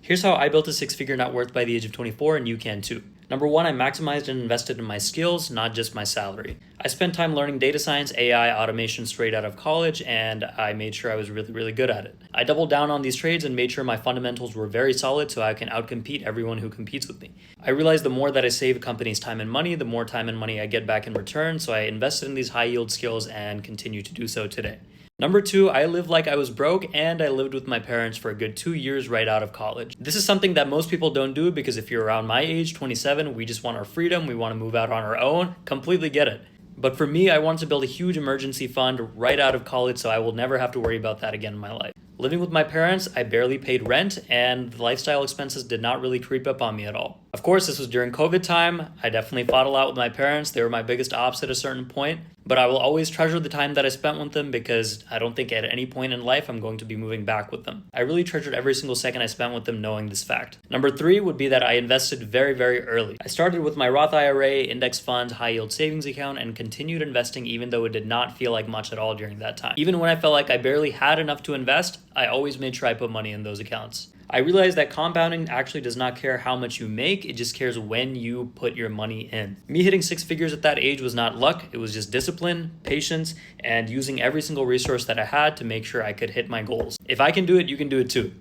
Here's how I built a six-figure net worth by the age of 24, and you can too. Number one, I maximized and invested in my skills, not just my salary. I spent time learning data science, AI, automation straight out of college, and I made sure I was really good at it. I doubled down on these trades and made sure my fundamentals were very solid so I can outcompete everyone who competes with me. I realized the more that I save companies time and money, the more time and money I get back in return, so I invested in these high-yield skills and continue to do so today. Number two, I lived like I was broke, and I lived with my parents for a good 2 years right out of college. This is something that most people don't do because if you're around my age, 27, we just want our freedom, we want to move out on our own, completely get it. But for me, I wanted to build a huge emergency fund right out of college so I will never have to worry about that again in my life. Living with my parents, I barely paid rent, and the lifestyle expenses did not really creep up on me at all. Of course, this was during COVID time. I definitely fought a lot with my parents. They were my biggest ops at a certain point, but I will always treasure the time that I spent with them because I don't think at any point in life I'm going to be moving back with them. I really treasured every single second I spent with them knowing this fact. Number three would be that I invested very early. I started with my Roth IRA, index fund, high yield savings account, and continued investing even though it did not feel like much at all during that time. Even when I felt like I barely had enough to invest, I always made sure I put money in those accounts. I realized that compounding actually does not care how much you make, it just cares when you put your money in. Me hitting six figures at that age was not luck, it was just discipline, patience, and using every single resource that I had to make sure I could hit my goals. If I can do it, you can do it too.